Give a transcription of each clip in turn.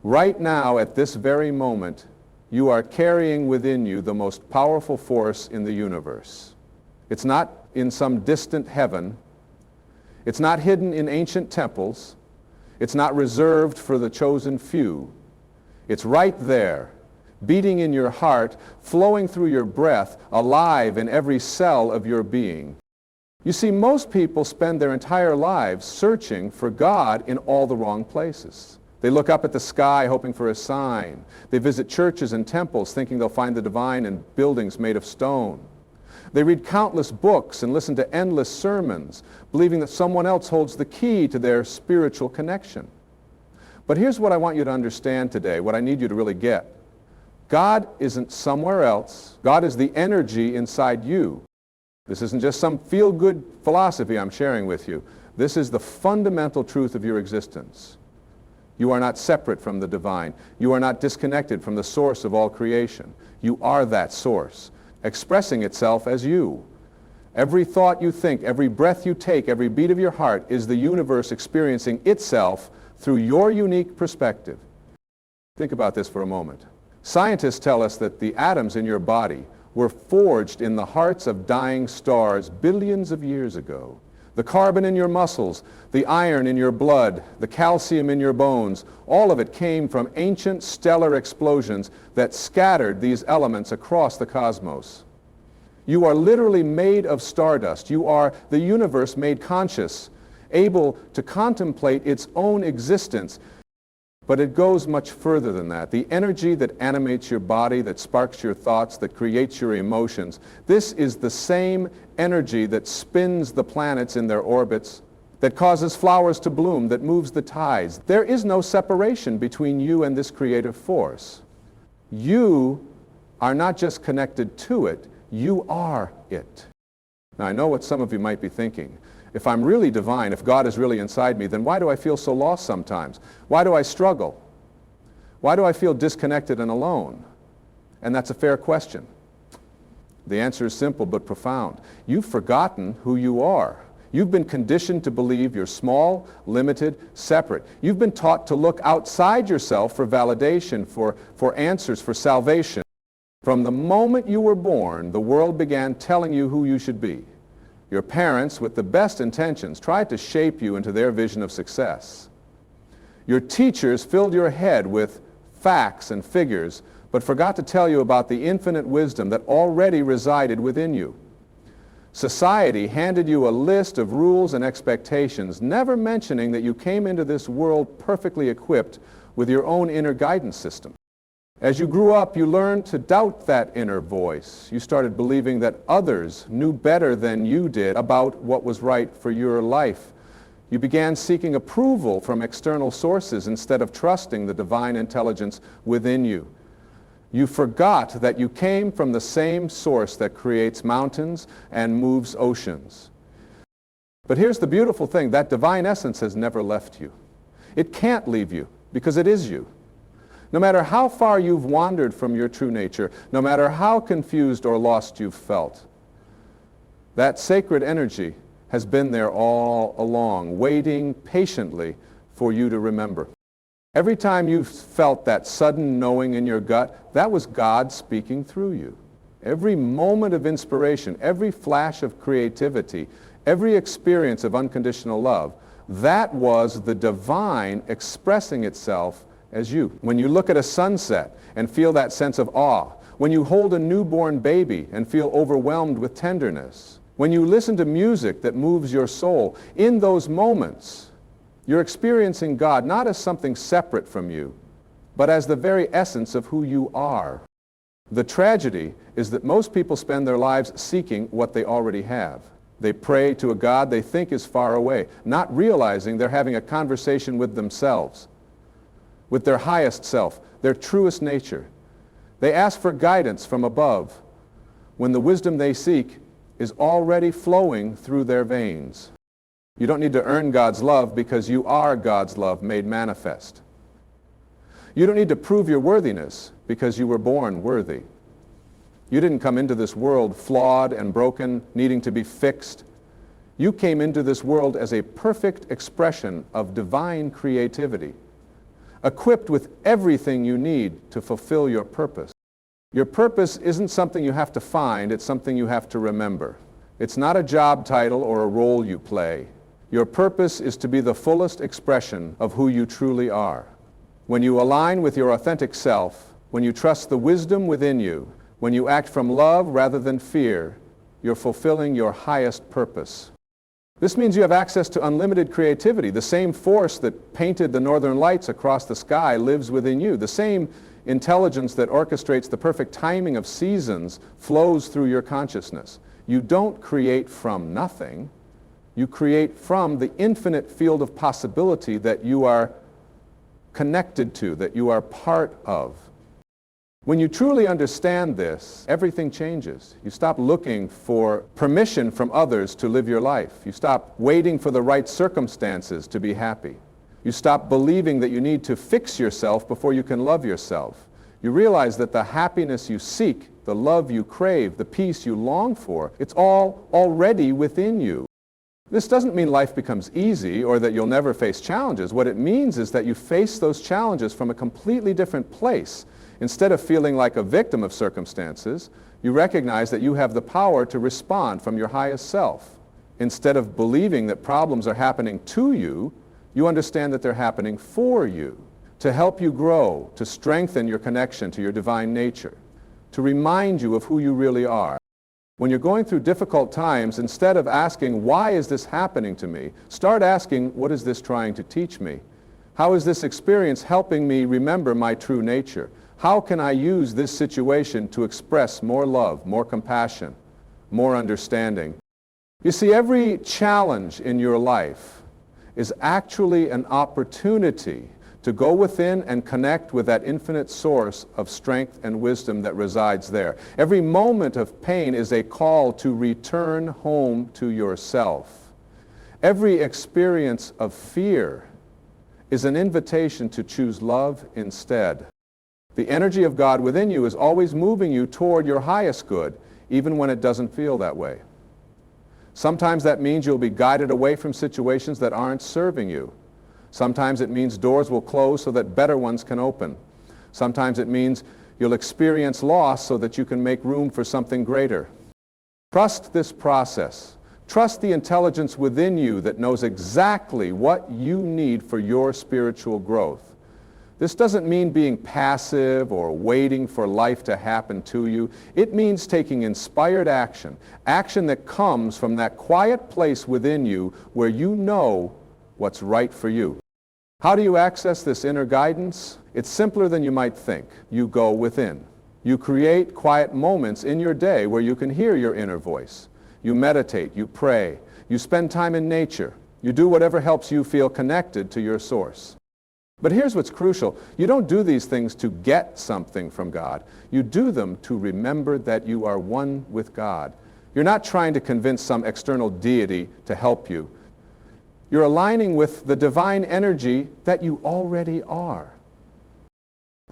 Right now, at this very moment, you are carrying within you the most powerful force in the universe. It's not in some distant heaven. It's not hidden in ancient temples. It's not reserved for the chosen few. It's right there, beating in your heart, flowing through your breath, alive in every cell of your being. You see, most people spend their entire lives searching for God in all the wrong places. They look up at the sky hoping for a sign. They visit churches and temples thinking they'll find the divine in buildings made of stone. They read countless books and listen to endless sermons, believing that someone else holds the key to their spiritual connection. But here's what I want you to understand today, what I need you to really get. God isn't somewhere else. God is the energy inside you. This isn't just some feel-good philosophy I'm sharing with you. This is the fundamental truth of your existence. You are not separate from the divine. You are not disconnected from the source of all creation. You are that source, expressing itself as you. Every thought you think, every breath you take, every beat of your heart is the universe experiencing itself through your unique perspective. Think about this for a moment. Scientists tell us that the atoms in your body were forged in the hearts of dying stars billions of years ago. The carbon in your muscles, the iron in your blood, the calcium in your bones, all of it came from ancient stellar explosions that scattered these elements across the cosmos. You are literally made of stardust. You are the universe made conscious, able to contemplate its own existence. But it goes much further than that. The energy that animates your body, that sparks your thoughts, that creates your emotions, this is the same energy that spins the planets in their orbits, that causes flowers to bloom, that moves the tides. There is no separation between you and this creative force. You are not just connected to it, you are it. Now, I know what some of you might be thinking. If I'm really divine, if God is really inside me, then why do I feel so lost sometimes? Why do I struggle? Why do I feel disconnected and alone? And that's a fair question. The answer is simple but profound. You've forgotten who you are. You've been conditioned to believe you're small, limited, separate. You've been taught to look outside yourself for validation, for answers, for salvation. From the moment you were born, the world began telling you who you should be. Your parents, with the best intentions, tried to shape you into their vision of success. Your teachers filled your head with facts and figures, but forgot to tell you about the infinite wisdom that already resided within you. Society handed you a list of rules and expectations, never mentioning that you came into this world perfectly equipped with your own inner guidance system. As you grew up, you learned to doubt that inner voice. You started believing that others knew better than you did about what was right for your life. You began seeking approval from external sources instead of trusting the divine intelligence within you. You forgot that you came from the same source that creates mountains and moves oceans. But here's the beautiful thing, that divine essence has never left you. It can't leave you because it is you. No matter how far you've wandered from your true nature, no matter how confused or lost you've felt, that sacred energy has been there all along, waiting patiently for you to remember. Every time you felt that sudden knowing in your gut, that was God speaking through you. Every moment of inspiration, every flash of creativity, every experience of unconditional love, that was the divine expressing itself as you. When you look at a sunset and feel that sense of awe, when you hold a newborn baby and feel overwhelmed with tenderness, when you listen to music that moves your soul, in those moments, you're experiencing God not as something separate from you, but as the very essence of who you are. The tragedy is that most people spend their lives seeking what they already have. They pray to a God they think is far away, not realizing they're having a conversation with themselves, with their highest self, their truest nature. They ask for guidance from above when the wisdom they seek is already flowing through their veins. You don't need to earn God's love because you are God's love made manifest. You don't need to prove your worthiness because you were born worthy. You didn't come into this world flawed and broken, needing to be fixed. You came into this world as a perfect expression of divine creativity, equipped with everything you need to fulfill your purpose. Your purpose isn't something you have to find, it's something you have to remember. It's not a job title or a role you play. Your purpose is to be the fullest expression of who you truly are. When you align with your authentic self, when you trust the wisdom within you, when you act from love rather than fear, you're fulfilling your highest purpose. This means you have access to unlimited creativity. The same force that painted the northern lights across the sky lives within you. The same intelligence that orchestrates the perfect timing of seasons flows through your consciousness. You don't create from nothing. You create from the infinite field of possibility that you are connected to, that you are part of. When you truly understand this, everything changes. You stop looking for permission from others to live your life. You stop waiting for the right circumstances to be happy. You stop believing that you need to fix yourself before you can love yourself. You realize that the happiness you seek, the love you crave, the peace you long for, it's all already within you. This doesn't mean life becomes easy or that you'll never face challenges. What it means is that you face those challenges from a completely different place. Instead of feeling like a victim of circumstances, you recognize that you have the power to respond from your highest self. Instead of believing that problems are happening to you, you understand that they're happening for you, to help you grow, to strengthen your connection to your divine nature, to remind you of who you really are. When you're going through difficult times, instead of asking, why is this happening to me, start asking, what is this trying to teach me? How is this experience helping me remember my true nature? How can I use this situation to express more love, more compassion, more understanding? You see, every challenge in your life is actually an opportunity to go within and connect with that infinite source of strength and wisdom that resides there. Every moment of pain is a call to return home to yourself. Every experience of fear is an invitation to choose love instead. The energy of God within you is always moving you toward your highest good, even when it doesn't feel that way. Sometimes that means you'll be guided away from situations that aren't serving you. Sometimes it means doors will close so that better ones can open. Sometimes it means you'll experience loss so that you can make room for something greater. Trust this process. Trust the intelligence within you that knows exactly what you need for your spiritual growth. This doesn't mean being passive or waiting for life to happen to you. It means taking inspired action, action that comes from that quiet place within you where you know what's right for you. How do you access this inner guidance? It's simpler than you might think. You go within. You create quiet moments in your day where you can hear your inner voice. You meditate, you pray, you spend time in nature. You do whatever helps you feel connected to your source. But here's what's crucial. You don't do these things to get something from God. You do them to remember that you are one with God. You're not trying to convince some external deity to help you. You're aligning with the divine energy that you already are.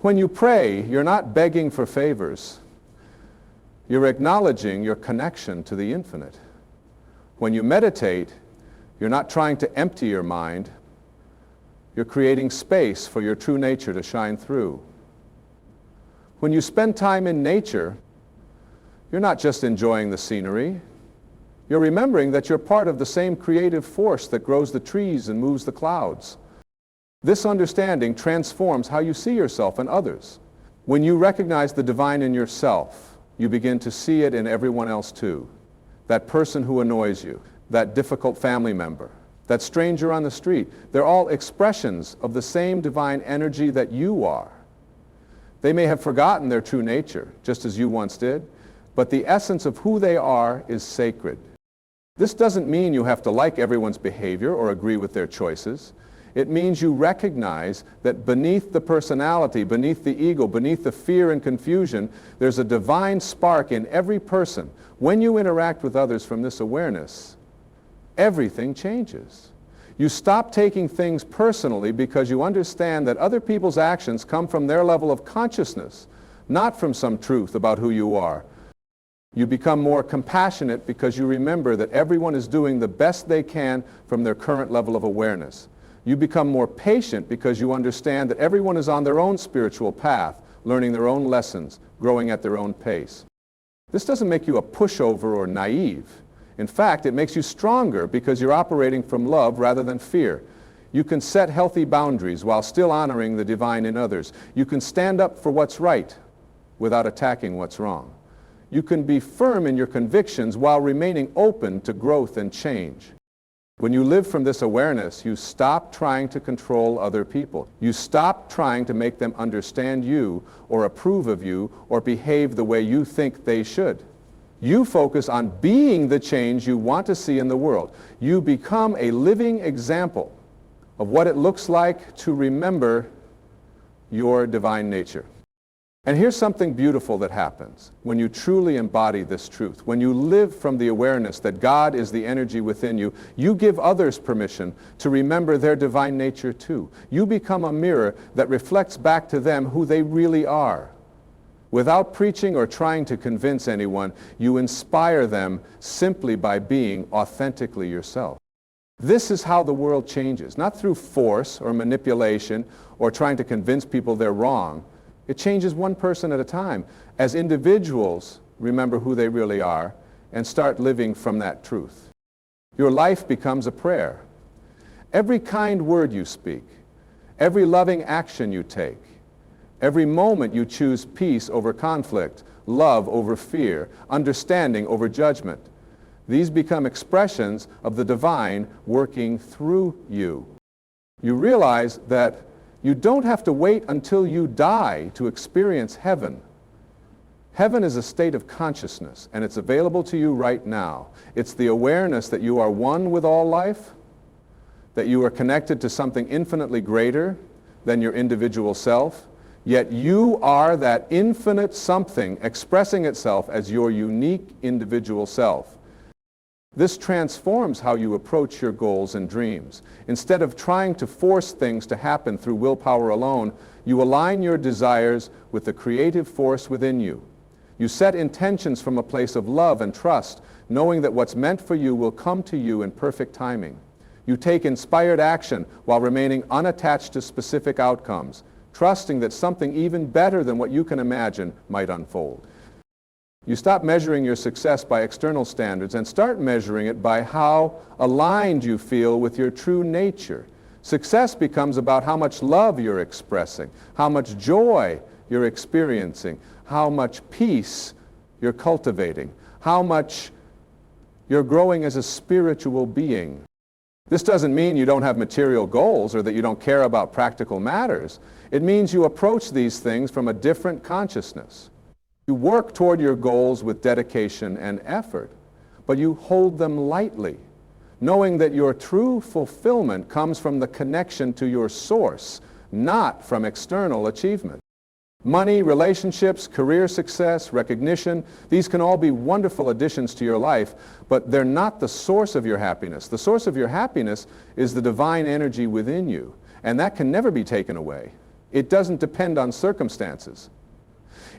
When you pray, you're not begging for favors. You're acknowledging your connection to the infinite. When you meditate, you're not trying to empty your mind. You're creating space for your true nature to shine through. When you spend time in nature, you're not just enjoying the scenery. You're remembering that you're part of the same creative force that grows the trees and moves the clouds. This understanding transforms how you see yourself and others. When you recognize the divine in yourself, you begin to see it in everyone else too. That person who annoys you, that difficult family member, that stranger on the street, they're all expressions of the same divine energy that you are. They may have forgotten their true nature, just as you once did, but the essence of who they are is sacred. This doesn't mean you have to like everyone's behavior or agree with their choices. It means you recognize that beneath the personality, beneath the ego, beneath the fear and confusion, there's a divine spark in every person. When you interact with others from this awareness, everything changes. You stop taking things personally because you understand that other people's actions come from their level of consciousness, not from some truth about who you are. You become more compassionate because you remember that everyone is doing the best they can from their current level of awareness. You become more patient because you understand that everyone is on their own spiritual path, learning their own lessons, growing at their own pace. This doesn't make you a pushover or naive. In fact, it makes you stronger because you're operating from love rather than fear. You can set healthy boundaries while still honoring the divine in others. You can stand up for what's right without attacking what's wrong. You can be firm in your convictions while remaining open to growth and change. When you live from this awareness, you stop trying to control other people. You stop trying to make them understand you or approve of you or behave the way you think they should. You focus on being the change you want to see in the world. You become a living example of what it looks like to remember your divine nature. And here's something beautiful that happens when you truly embody this truth. When you live from the awareness that God is the energy within you, you give others permission to remember their divine nature too. You become a mirror that reflects back to them who they really are. Without preaching or trying to convince anyone, you inspire them simply by being authentically yourself. This is how the world changes, not through force or manipulation or trying to convince people they're wrong. It changes one person at a time as individuals remember who they really are and start living from that truth. Your life becomes a prayer. Every kind word you speak, every loving action you take, every moment you choose peace over conflict, love over fear, understanding over judgment, these become expressions of the divine working through you. You realize that you don't have to wait until you die to experience heaven. Heaven is a state of consciousness, and it's available to you right now. It's the awareness that you are one with all life, that you are connected to something infinitely greater than your individual self, yet you are that infinite something expressing itself as your unique individual self. This transforms how you approach your goals and dreams. Instead of trying to force things to happen through willpower alone, you align your desires with the creative force within you. You set intentions from a place of love and trust, knowing that what's meant for you will come to you in perfect timing. You take inspired action while remaining unattached to specific outcomes, trusting that something even better than what you can imagine might unfold. You stop measuring your success by external standards and start measuring it by how aligned you feel with your true nature. Success becomes about how much love you're expressing, how much joy you're experiencing, how much peace you're cultivating, how much you're growing as a spiritual being. This doesn't mean you don't have material goals or that you don't care about practical matters. It means you approach these things from a different consciousness. You work toward your goals with dedication and effort, but you hold them lightly, knowing that your true fulfillment comes from the connection to your source, not from external achievement. Money, relationships, career success, recognition, these can all be wonderful additions to your life, but they're not the source of your happiness. The source of your happiness is the divine energy within you, and that can never be taken away. It doesn't depend on circumstances.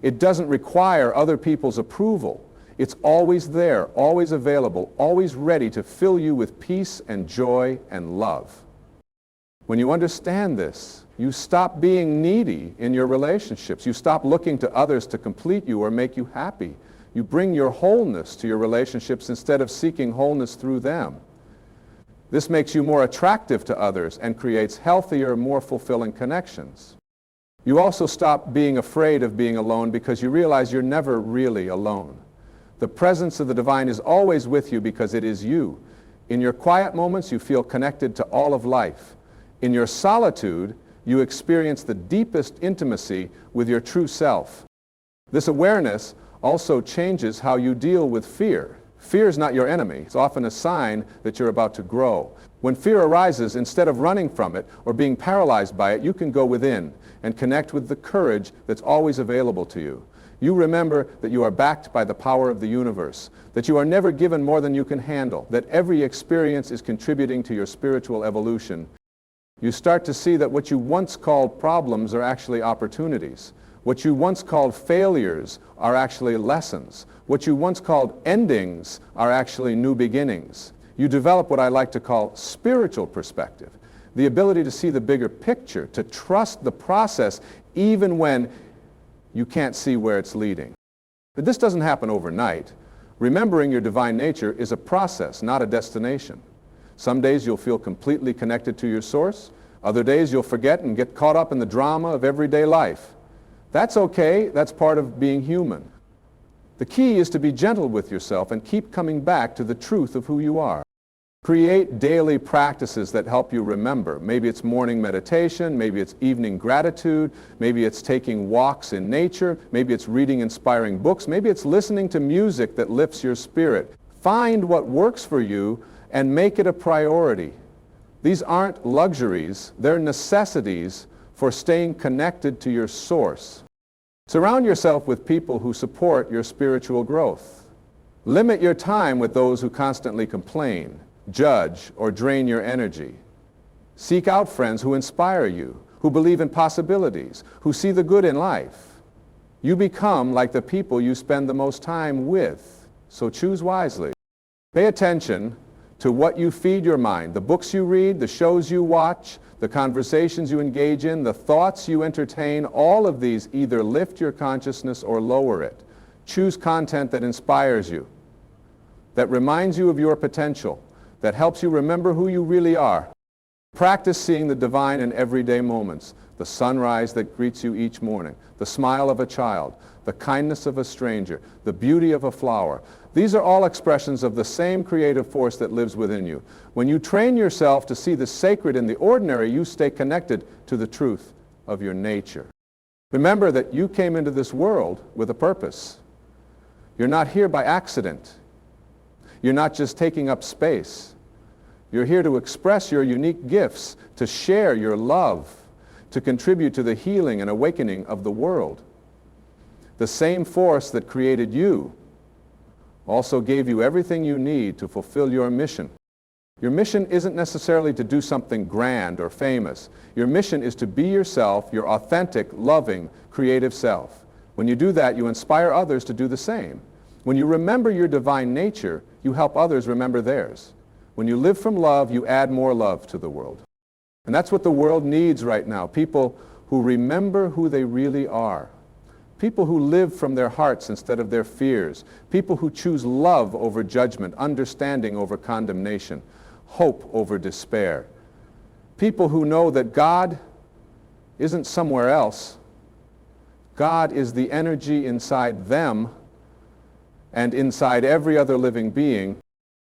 It doesn't require other people's approval. It's always there, always available, always ready to fill you with peace and joy and love. When you understand this, you stop being needy in your relationships. You stop looking to others to complete you or make you happy. You bring your wholeness to your relationships instead of seeking wholeness through them. This makes you more attractive to others and creates healthier, more fulfilling connections. You also stop being afraid of being alone because you realize you're never really alone. The presence of the divine is always with you because it is you. In your quiet moments, you feel connected to all of life. In your solitude, you experience the deepest intimacy with your true self. This awareness also changes how you deal with fear. Fear is not your enemy. It's often a sign that you're about to grow. When fear arises, instead of running from it or being paralyzed by it, you can go within and connect with the courage that's always available to you. You remember that you are backed by the power of the universe, that you are never given more than you can handle, that every experience is contributing to your spiritual evolution. You start to see that what you once called problems are actually opportunities. What you once called failures are actually lessons. What you once called endings are actually new beginnings. You develop what I like to call spiritual perspective. the ability to see the bigger picture, to trust the process even when you can't see where it's leading. But this doesn't happen overnight. Remembering your divine nature is a process, not a destination. Some days you'll feel completely connected to your source. Other days you'll forget and get caught up in the drama of everyday life. That's okay. That's part of being human. The key is to be gentle with yourself and keep coming back to the truth of who you are. Create daily practices that help you remember. Maybe it's morning meditation, maybe it's evening gratitude, maybe it's taking walks in nature, maybe it's reading inspiring books, maybe it's listening to music that lifts your spirit. Find what works for you and make it a priority. These aren't luxuries, they're necessities for staying connected to your source. Surround yourself with people who support your spiritual growth. Limit your time with those who constantly complain, judge, or drain your energy. Seek out friends who inspire you, who believe in possibilities, who see the good in life. You become like the people you spend the most time with, so choose wisely. Pay attention to what you feed your mind, the books you read, the shows you watch, the conversations you engage in, the thoughts you entertain. All of these either lift your consciousness or lower it. Choose content that inspires you, that reminds you of your potential, that helps you remember who you really are. Practice seeing the divine in everyday moments, the sunrise that greets you each morning, the smile of a child, the kindness of a stranger, the beauty of a flower. These are all expressions of the same creative force that lives within you. When you train yourself to see the sacred in the ordinary, you stay connected to the truth of your nature. Remember that you came into this world with a purpose. You're not here by accident. You're not just taking up space. You're here to express your unique gifts, to share your love, to contribute to the healing and awakening of the world. The same force that created you also gave you everything you need to fulfill your mission. Your mission isn't necessarily to do something grand or famous. Your mission is to be yourself, your authentic, loving, creative self. When you do that, you inspire others to do the same. When you remember your divine nature, you help others remember theirs. When you live from love, you add more love to the world. And that's what the world needs right now, people who remember who they really are. People who live from their hearts instead of their fears. People who choose love over judgment, understanding over condemnation, hope over despair. People who know that God isn't somewhere else. God is the energy inside them and inside every other living being.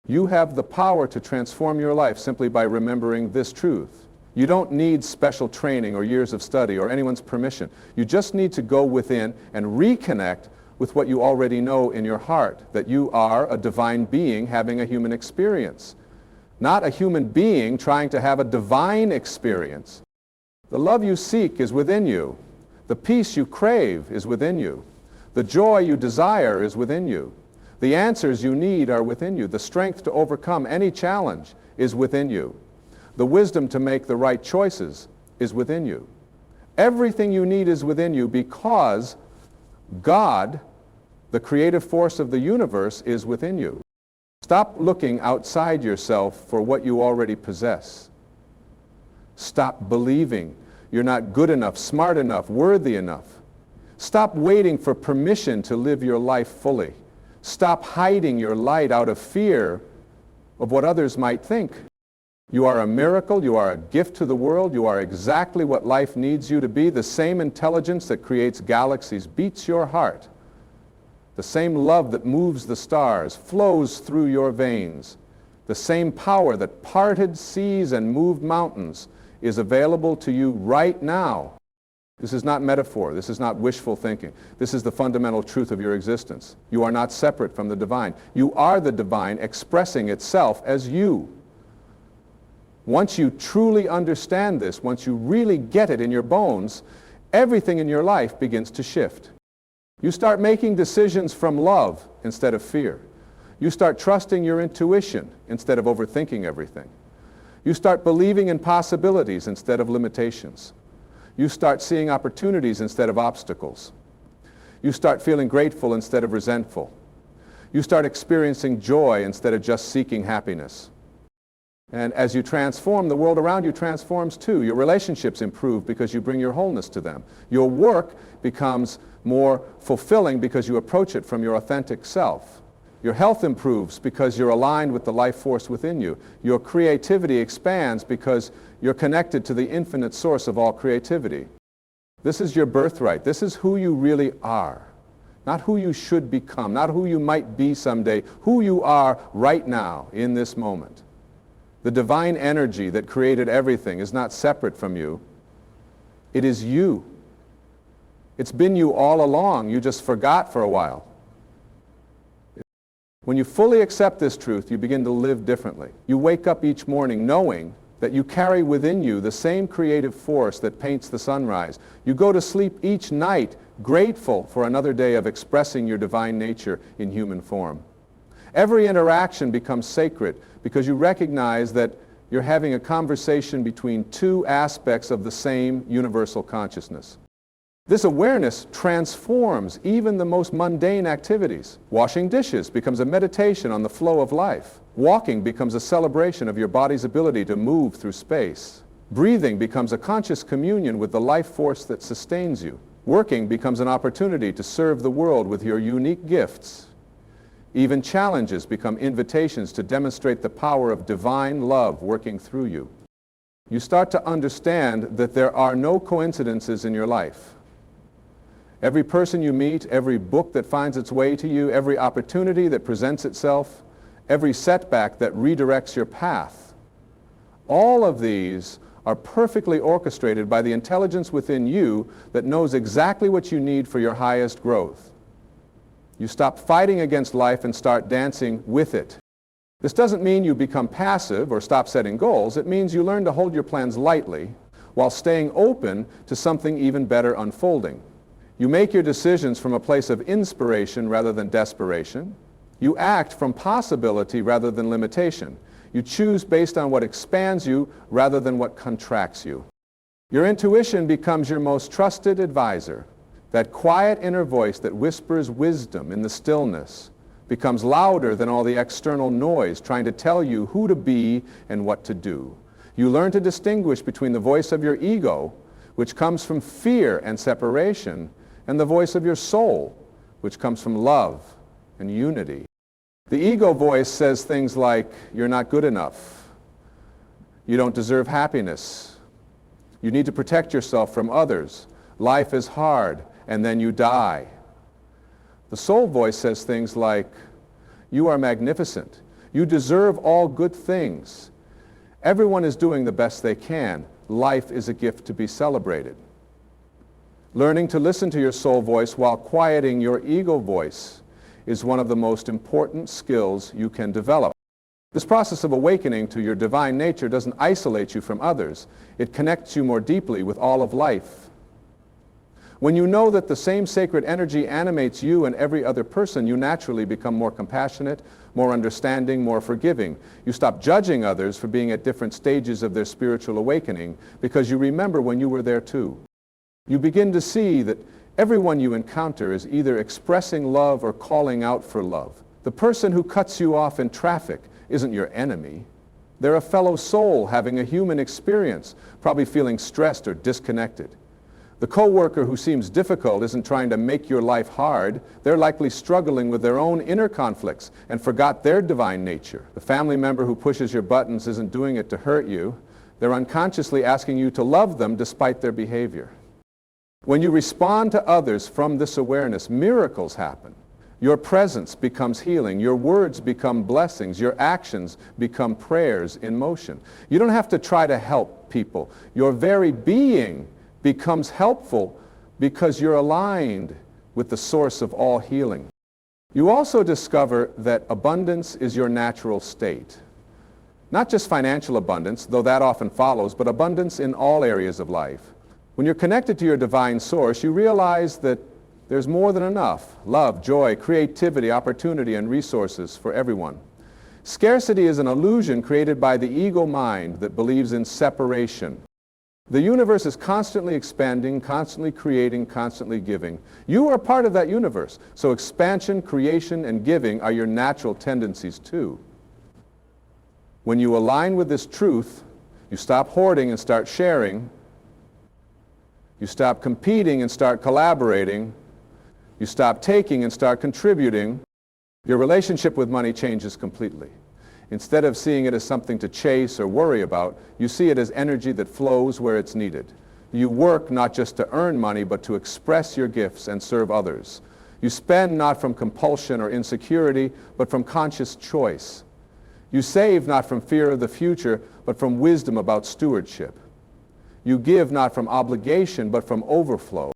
You have the power to transform your life simply by remembering this truth. You don't need special training or years of study or anyone's permission. You just need to go within and reconnect with what you already know in your heart, that you are a divine being having a human experience, not a human being trying to have a divine experience. The love you seek is within you. The peace you crave is within you. The joy you desire is within you. The answers you need are within you. The strength to overcome any challenge is within you. The wisdom to make the right choices is within you. Everything you need is within you because God, the creative force of the universe, is within you. Stop looking outside yourself for what you already possess. Stop believing you're not good enough, smart enough, worthy enough. Stop waiting for permission to live your life fully. Stop hiding your light out of fear of what others might think. You are a miracle. You are a gift to the world. You are exactly what life needs you to be. The same intelligence that creates galaxies beats your heart. The same love that moves the stars flows through your veins. The same power that parted seas and moved mountains is available to you right now. This is not metaphor. This is not wishful thinking. This is the fundamental truth of your existence. You are not separate from the divine. You are the divine expressing itself as you. Once you truly understand this, once you really get it in your bones, everything in your life begins to shift. You start making decisions from love instead of fear. You start trusting your intuition instead of overthinking everything. You start believing in possibilities instead of limitations. You start seeing opportunities instead of obstacles. You start feeling grateful instead of resentful. You start experiencing joy instead of just seeking happiness. And as you transform, the world around you transforms too. Your relationships improve because you bring your wholeness to them. Your work becomes more fulfilling because you approach it from your authentic self. Your health improves because you're aligned with the life force within you. Your creativity expands because you're connected to the infinite source of all creativity. This is your birthright. This is who you really are. Not who you should become, not who you might be someday, who you are right now in this moment. The divine energy that created everything is not separate from you. It is you. It's been you all along. You just forgot for a while. When you fully accept this truth, you begin to live differently. You wake up each morning knowing that you carry within you the same creative force that paints the sunrise. You go to sleep each night grateful for another day of expressing your divine nature in human form. Every interaction becomes sacred because you recognize that you're having a conversation between two aspects of the same universal consciousness. This awareness transforms even the most mundane activities. Washing dishes becomes a meditation on the flow of life. Walking becomes a celebration of your body's ability to move through space. Breathing becomes a conscious communion with the life force that sustains you. Working becomes an opportunity to serve the world with your unique gifts. Even challenges become invitations to demonstrate the power of divine love working through you. You start to understand that there are no coincidences in your life. Every person you meet, every book that finds its way to you, every opportunity that presents itself, every setback that redirects your path, all of these are perfectly orchestrated by the intelligence within you that knows exactly what you need for your highest growth. You stop fighting against life and start dancing with it. This doesn't mean you become passive or stop setting goals. It means you learn to hold your plans lightly while staying open to something even better unfolding. You make your decisions from a place of inspiration rather than desperation. You act from possibility rather than limitation. You choose based on what expands you rather than what contracts you. Your intuition becomes your most trusted advisor. That quiet inner voice that whispers wisdom in the stillness becomes louder than all the external noise trying to tell you who to be and what to do. You learn to distinguish between the voice of your ego, which comes from fear and separation, and the voice of your soul, which comes from love and unity. The ego voice says things like, you're not good enough. You don't deserve happiness. You need to protect yourself from others. Life is hard. And then you die. The soul voice says things like, you are magnificent. You deserve all good things. Everyone is doing the best they can. Life is a gift to be celebrated. Learning to listen to your soul voice while quieting your ego voice is one of the most important skills you can develop. This process of awakening to your divine nature doesn't isolate you from others. It connects you more deeply with all of life. When you know that the same sacred energy animates you and every other person, you naturally become more compassionate, more understanding, more forgiving. You stop judging others for being at different stages of their spiritual awakening because you remember when you were there too. You begin to see that everyone you encounter is either expressing love or calling out for love. The person who cuts you off in traffic isn't your enemy. They're a fellow soul having a human experience, probably feeling stressed or disconnected. The coworker who seems difficult isn't trying to make your life hard. They're likely struggling with their own inner conflicts and forgot their divine nature. The family member who pushes your buttons isn't doing it to hurt you. They're unconsciously asking you to love them despite their behavior. When you respond to others from this awareness, miracles happen. Your presence becomes healing. Your words become blessings. Your actions become prayers in motion. You don't have to try to help people. Your very being becomes helpful because you're aligned with the source of all healing. You also discover that abundance is your natural state. Not just financial abundance, though that often follows, but abundance in all areas of life. When you're connected to your divine source, you realize that there's more than enough love, joy, creativity, opportunity, and resources for everyone. Scarcity is an illusion created by the ego mind that believes in separation. The universe is constantly expanding, constantly creating, constantly giving. You are part of that universe, so expansion, creation, and giving are your natural tendencies too. When you align with this truth, you stop hoarding and start sharing. You stop competing and start collaborating. You stop taking and start contributing. Your relationship with money changes completely. Instead of seeing it as something to chase or worry about, you see it as energy that flows where it's needed. You work not just to earn money, but to express your gifts and serve others. You spend not from compulsion or insecurity, but from conscious choice. You save not from fear of the future, but from wisdom about stewardship. You give not from obligation, but from overflow.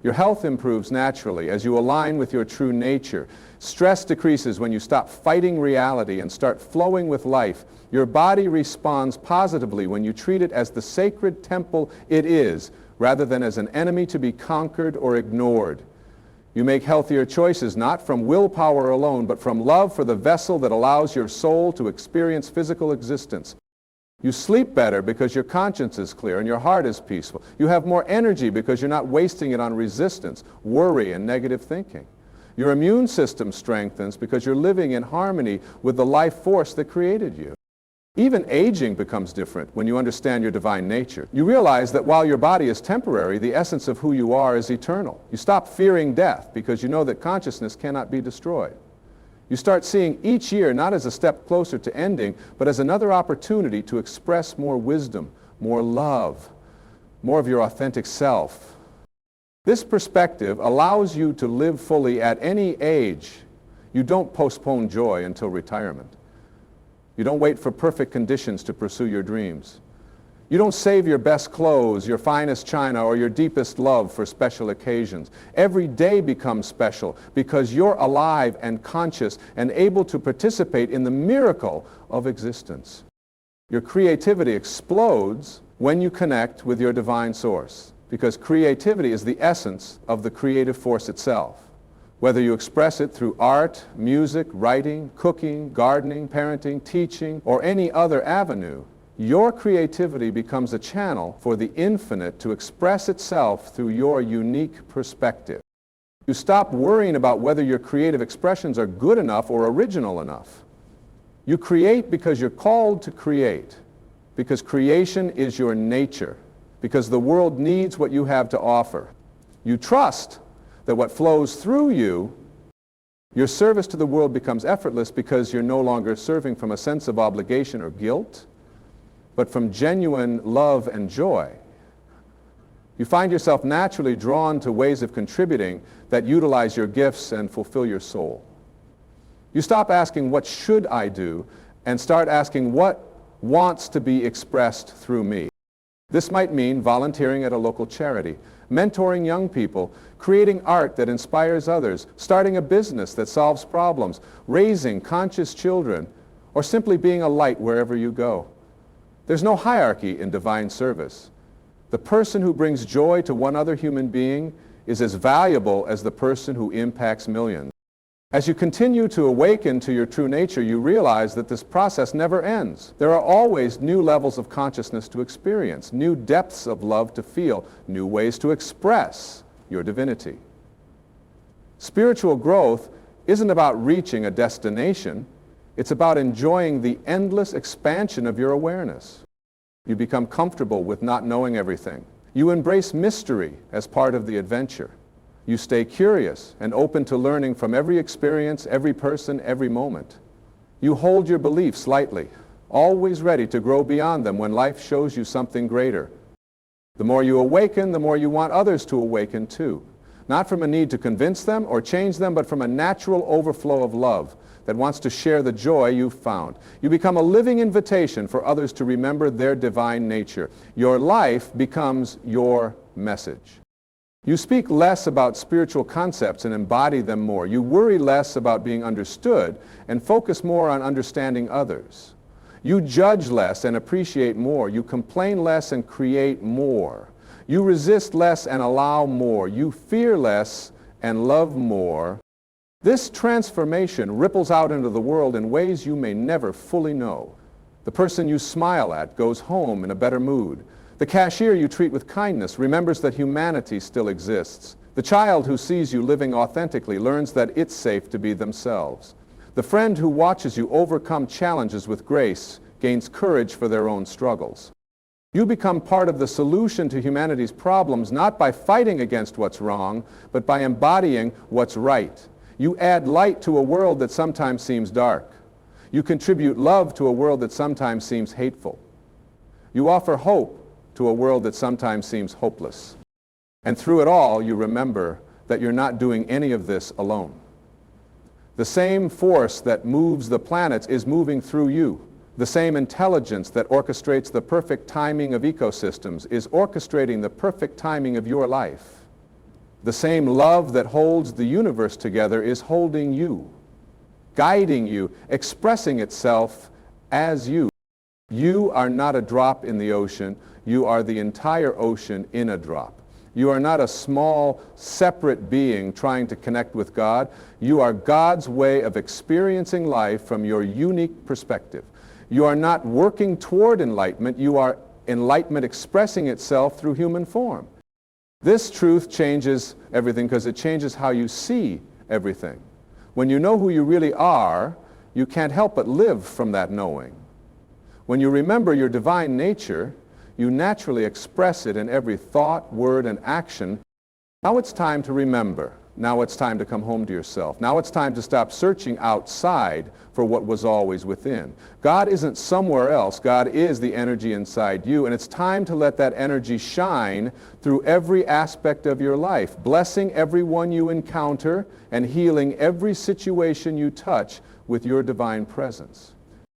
Your health improves naturally as you align with your true nature. Stress decreases when you stop fighting reality and start flowing with life. Your body responds positively when you treat it as the sacred temple it is, rather than as an enemy to be conquered or ignored. You make healthier choices not from willpower alone, but from love for the vessel that allows your soul to experience physical existence. You sleep better because your conscience is clear and your heart is peaceful. You have more energy because you're not wasting it on resistance, worry, and negative thinking. Your immune system strengthens because you're living in harmony with the life force that created you. Even aging becomes different when you understand your divine nature. You realize that while your body is temporary, the essence of who you are is eternal. You stop fearing death because you know that consciousness cannot be destroyed. You start seeing each year not as a step closer to ending, but as another opportunity to express more wisdom, more love, more of your authentic self. This perspective allows you to live fully at any age. You don't postpone joy until retirement. You don't wait for perfect conditions to pursue your dreams. You don't save your best clothes, your finest china, or your deepest love for special occasions. Every day becomes special because you're alive and conscious and able to participate in the miracle of existence. Your creativity explodes when you connect with your divine source, because creativity is the essence of the creative force itself. Whether you express it through art, music, writing, cooking, gardening, parenting, teaching, or any other avenue, your creativity becomes a channel for the infinite to express itself through your unique perspective. You stop worrying about whether your creative expressions are good enough or original enough. You create because you're called to create, because creation is your nature, because the world needs what you have to offer. You trust that what flows through you, your service to the world becomes effortless because you're no longer serving from a sense of obligation or guilt, but from genuine love and joy. You find yourself naturally drawn to ways of contributing that utilize your gifts and fulfill your soul. You stop asking, what should I do, and start asking, what wants to be expressed through me? This might mean volunteering at a local charity, mentoring young people, creating art that inspires others, starting a business that solves problems, raising conscious children, or simply being a light wherever you go. There's no hierarchy in divine service. The person who brings joy to one other human being is as valuable as the person who impacts millions. As you continue to awaken to your true nature, you realize that this process never ends. There are always new levels of consciousness to experience, new depths of love to feel, new ways to express your divinity. Spiritual growth isn't about reaching a destination. It's about enjoying the endless expansion of your awareness. You become comfortable with not knowing everything. You embrace mystery as part of the adventure. You stay curious and open to learning from every experience, every person, every moment. You hold your beliefs lightly, always ready to grow beyond them when life shows you something greater. The more you awaken, the more you want others to awaken too. Not from a need to convince them or change them, but from a natural overflow of love that wants to share the joy you've found. You become a living invitation for others to remember their divine nature. Your life becomes your message. You speak less about spiritual concepts and embody them more. You worry less about being understood and focus more on understanding others. You judge less and appreciate more. You complain less and create more. You resist less and allow more. You fear less and love more. This transformation ripples out into the world in ways you may never fully know. The person you smile at goes home in a better mood. The cashier you treat with kindness remembers that humanity still exists. The child who sees you living authentically learns that it's safe to be themselves. The friend who watches you overcome challenges with grace gains courage for their own struggles. You become part of the solution to humanity's problems not by fighting against what's wrong, but by embodying what's right. You add light to a world that sometimes seems dark. You contribute love to a world that sometimes seems hateful. You offer hope to a world that sometimes seems hopeless. And through it all, you remember that you're not doing any of this alone. The same force that moves the planets is moving through you. The same intelligence that orchestrates the perfect timing of ecosystems is orchestrating the perfect timing of your life. The same love that holds the universe together is holding you, guiding you, expressing itself as you. You are not a drop in the ocean. You are the entire ocean in a drop. You are not a small, separate being trying to connect with God. You are God's way of experiencing life from your unique perspective. You are not working toward enlightenment. You are enlightenment expressing itself through human form. This truth changes everything because it changes how you see everything. When you know who you really are, you can't help but live from that knowing. When you remember your divine nature, you naturally express it in every thought, word, and action. Now it's time to remember. Now it's time to come home to yourself. Now it's time to stop searching outside for what was always within. God isn't somewhere else. God is the energy inside you, and it's time to let that energy shine through every aspect of your life, blessing everyone you encounter and healing every situation you touch with your divine presence.